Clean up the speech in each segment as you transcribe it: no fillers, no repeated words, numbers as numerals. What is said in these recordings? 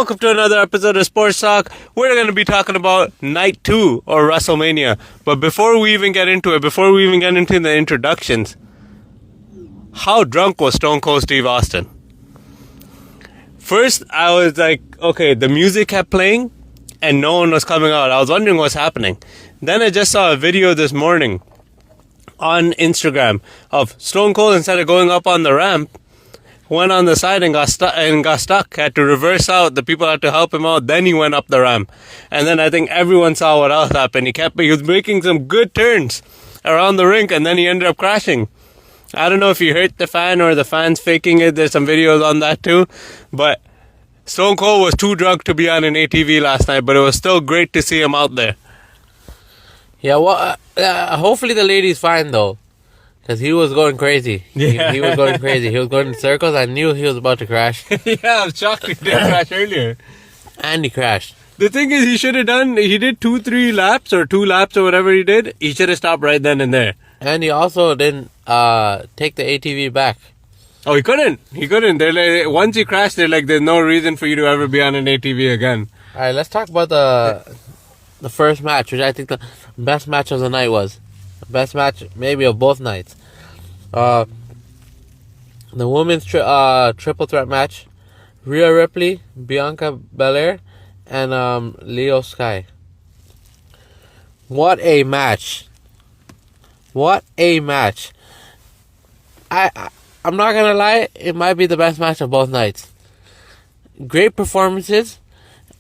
welcome to another episode of Sports Talk. We're going to be talking about Night 2 or WrestleMania. But before we even get into it, before we even get into the introductions, how drunk was Stone Cold Steve Austin? First, I was like, okay, the music kept playing and no one was coming out. I was wondering what's happening. Then I just saw a video this morning on Instagram of Stone Cold, instead of going up on the ramp, went on the side and got stuck. Had to reverse out. The people had to help him out. Then he went up the ramp. And then I think everyone saw what else happened. He was making some good turns around the rink and then he ended up crashing. I don't know if he hurt the fan or the fan's faking it. There's some videos on that too. But Stone Cold was too drunk to be on an ATV last night, but it was still great to see him out there. Yeah, well, hopefully the lady's fine though. Because he was going crazy. Yeah. He was going crazy. He was going in circles. I knew he was about to crash. Yeah, I was shocked he didn't crash earlier. And he crashed. The thing is, he did 2-3 laps or 2 laps or whatever he did. He should have stopped right then and there. And he also didn't take the ATV back. Oh, he couldn't. They're like, once he crashed, they're like, there's no reason for you to ever be on an ATV again. All right, let's talk about the first match, which I think the best match of the night was. The best match, maybe, of both nights. The women's triple threat match. Rhea Ripley, Bianca Belair, and Io Sky. What a match. What a match. I'm not going to lie, it might be the best match of both nights. Great performances.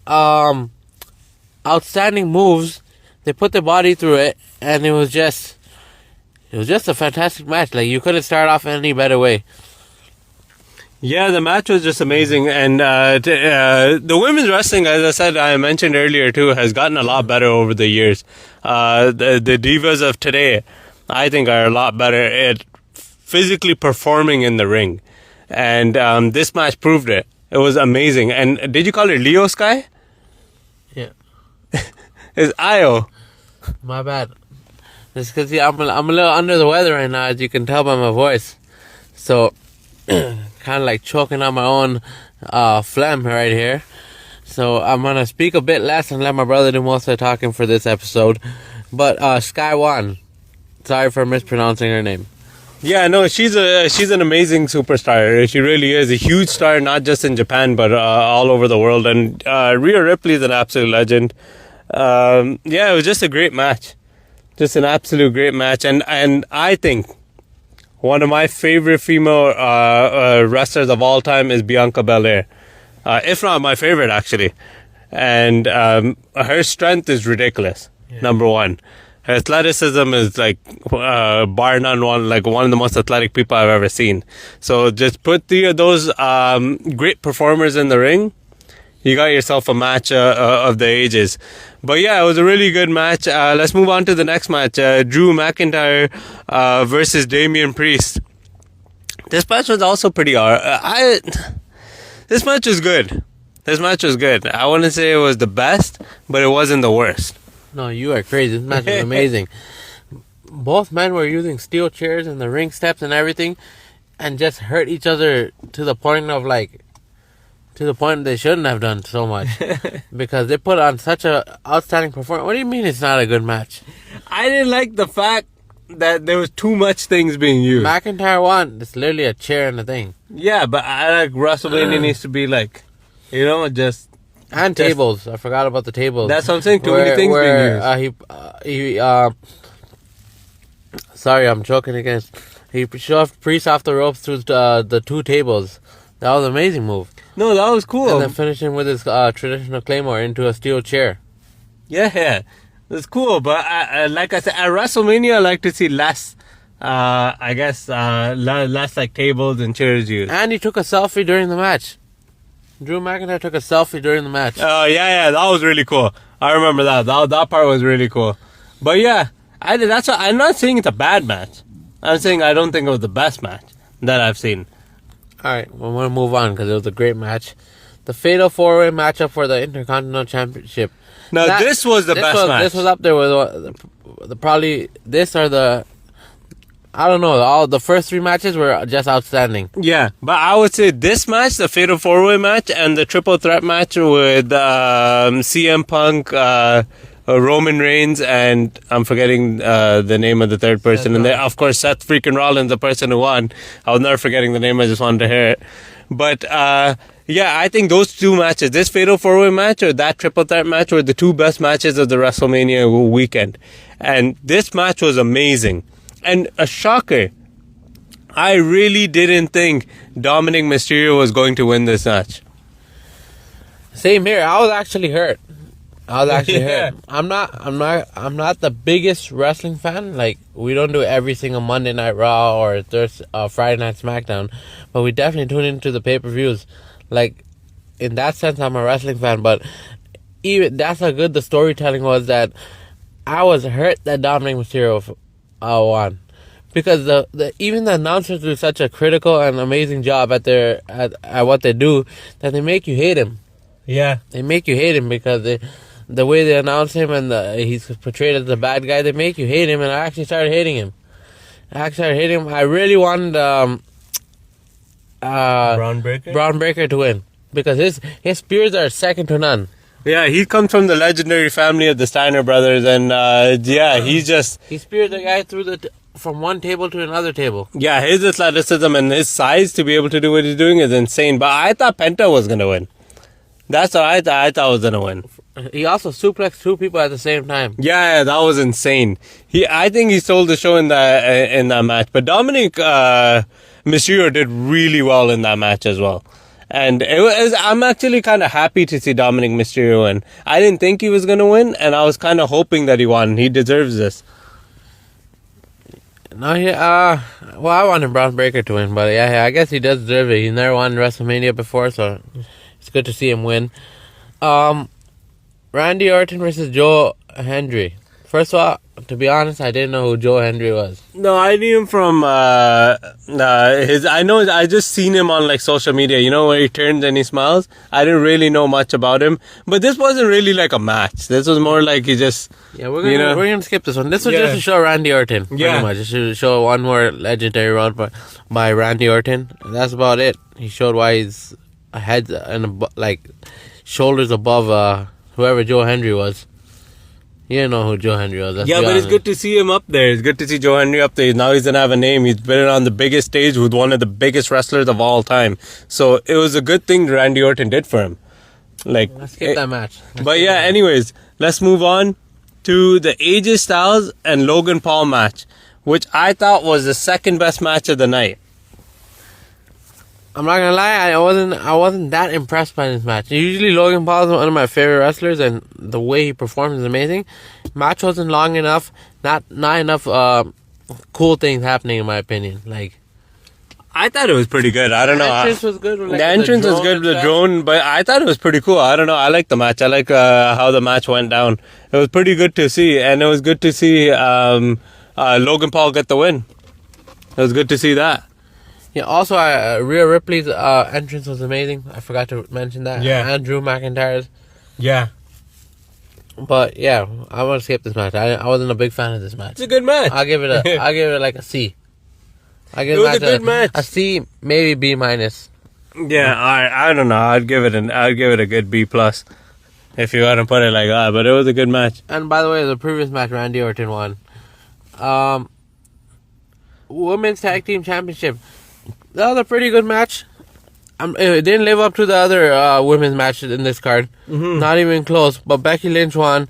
Outstanding moves. They put their body through it, and it was just a fantastic match. Like, you couldn't start off any better way. Yeah, the match was just amazing. And the women's wrestling, as I said, I mentioned earlier too, has gotten a lot better over the years. The divas of today, I think, are a lot better at physically performing in the ring. And this match proved it. It was amazing. And did you call her Io Sky? Yeah. It's Io. My bad. It's because I'm a little under the weather right now, as you can tell by my voice. So, kind of like choking on my own phlegm right here. So, I'm going to speak a bit less and let my brother do most of the talking for this episode. But Sky won. Sorry for mispronouncing her name. Yeah, no, she's an amazing superstar. She really is a huge star, not just in Japan, but all over the world. And Rhea Ripley is an absolute legend. Yeah, it was just a great match. Just an absolute great match. And I think one of my favorite female wrestlers of all time is Bianca Belair. If not my favorite, actually. And her strength is ridiculous, number one. Her athleticism is like bar none, one of the most athletic people I've ever seen. So just put those great performers in the ring. You got yourself a match of the ages. But yeah, it was a really good match. Let's move on to the next match. Drew McIntyre versus Damian Priest. This match was also pretty this match was good. I wouldn't say it was the best, but it wasn't the worst. No, you are crazy. This match was amazing. Both men were using steel chairs and the ring steps and everything, and just hurt each other to the point they shouldn't have done so much. Because they put on such a outstanding performance. What do you mean it's not a good match? I didn't like the fact that there was too much things being used. McIntyre won. It's literally a chair and a thing. Yeah, but I like WrestleMania needs to be like, just... And tables. I forgot about the tables. That's what I'm saying. Too many things being used. Sorry, I'm choking again. He shoved Priest off the ropes through the 2 tables. That was an amazing move. No, that was cool. And then finishing with his traditional claymore into a steel chair. Yeah. It's cool, but like I said, at WrestleMania, I like to see less, less like tables and chairs used. And he took a selfie during the match. Drew McIntyre took a selfie during the match. Oh, yeah, that was really cool. I remember that. That part was really cool. But yeah, I'm not saying it's a bad match. I'm saying I don't think it was the best match that I've seen. Alright, we're going to move on because it was a great match. The Fatal 4-Way matchup for the Intercontinental Championship. Now, this was the best match. This was up there with probably this or the I don't know. All the first 3 matches were just outstanding. Yeah, but I would say this match, the Fatal 4-Way match, and the Triple Threat match with CM Punk, Roman Reigns, and I'm forgetting the name of the third person. And of course, Seth freaking Rollins, the person who won. I was never forgetting the name. I just wanted to hear it. But yeah, I think those 2 matches, this Fatal 4-Way match or that Triple Threat match, were the 2 best matches of the WrestleMania weekend. And this match was amazing. And a shocker, I really didn't think Dominic Mysterio was going to win this match. Same here. I was actually hurt. Yeah. I'm not the biggest wrestling fan. Like, we don't do every single Monday Night Raw or Friday Night SmackDown, but we definitely tune into the pay-per-views. Like, in that sense, I'm a wrestling fan. But even that's how good the storytelling was, that I was hurt that Dominic Mysterio won, because even the announcers do such a critical and amazing job at what they do, that they make you hate him. Yeah. They make you hate him because the way they announce him and he's portrayed as the bad guy, they make you hate him, and I actually started hating him. I really wanted Braun Breaker to win, because his spears are second to none. Yeah, he comes from the legendary family of the Steiner brothers, and he speared the guy from one table to another table. Yeah, his athleticism and his size to be able to do what he's doing is insane. But I thought Penta was gonna win. That's what I thought. I thought was gonna win. He also suplexed 2 people at the same time. Yeah, that was insane. I think he stole the show in that match. But Dominic Mysterio did really well in that match as well. And I'm actually kind of happy to see Dominic Mysterio win. I didn't think he was going to win, and I was kind of hoping that he won. He deserves this. No, well, I wanted Braun Breaker to win, but yeah, I guess he does deserve it. He's never won WrestleMania before, so it's good to see him win. Randy Orton versus Joe Hendry. First of all, to be honest, I didn't know who Joe Hendry was. No, I knew him from I just seen him on like social media. You know, where he turns and he smiles. I didn't really know much about him, but this wasn't really like a match. This was more like he just. Yeah, we're gonna skip this one. This was just to show Randy Orton. Pretty much, just to show one more legendary run by Randy Orton. And that's about it. He showed why he's head and shoulders above whoever Joe Hendry was. You didn't know who Joe Hendry was. Yeah, but it's good to see him up there. It's good to see Joe Hendry up there. Now he's going to have a name. He's been on the biggest stage with one of the biggest wrestlers of all time. So it was a good thing Randy Orton did for him. Let's skip that match. Anyways, let's move on to the AJ Styles and Logan Paul match, which I thought was the second best match of the night. I'm not gonna lie, I wasn't that impressed by this match. Usually Logan Paul is one of my favorite wrestlers, and the way he performs is amazing. Match wasn't long enough, not enough cool things happening in my opinion. I thought it was pretty good. I don't know. The entrance was good. The entrance was good with the drone, but I thought it was pretty cool. I don't know. I like the match. I like how the match went down. It was pretty good to see, and it was good to see Logan Paul get the win. It was good to see that. Yeah, also, Rhea Ripley's entrance was amazing. I forgot to mention that. Yeah. And Drew McIntyre's. Yeah. But, yeah, I want to skip this match. I wasn't a big fan of this match. It's a good match. I'll give it like a C. It was a good match. A C, maybe B minus. Yeah, I don't know. I'd give it a good B plus, if you want to put it like that. But it was a good match. And by the way, the previous match, Randy Orton won. Women's Tag Team Championship. That was a pretty good match. It didn't live up to the other women's matches in this card. Mm-hmm. Not even close. But Becky Lynch won.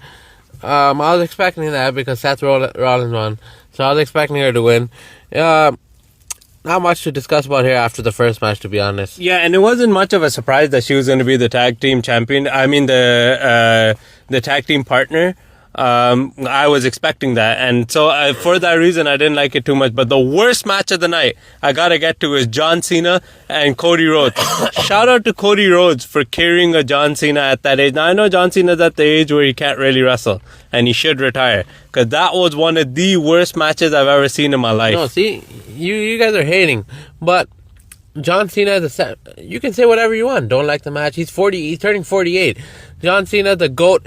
I was expecting that because Seth Rollins won. So I was expecting her to win. Not much to discuss about here after the first match, to be honest. Yeah, and it wasn't much of a surprise that she was going to be the tag team champion. I mean, the tag team partner. I was expecting that, and so for that reason I didn't like it too much. But the worst match of the night I gotta get to is John Cena and Cody Rhodes. Shout out to Cody Rhodes for carrying a John Cena at that age. Now I know John Cena's at the age where he can't really wrestle and he should retire, because that was one of the worst matches I've ever seen in my life. No, see, you guys are hating, but John Cena is you can say whatever you want. Don't like the match. He's 40. He's turning 48. John Cena, the GOAT,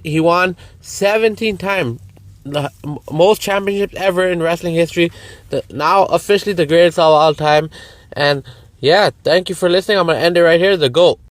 he won 17 times. the most championships ever in wrestling history. Now officially the greatest of all time. And yeah, thank you for listening. I'm gonna end it right here. The GOAT.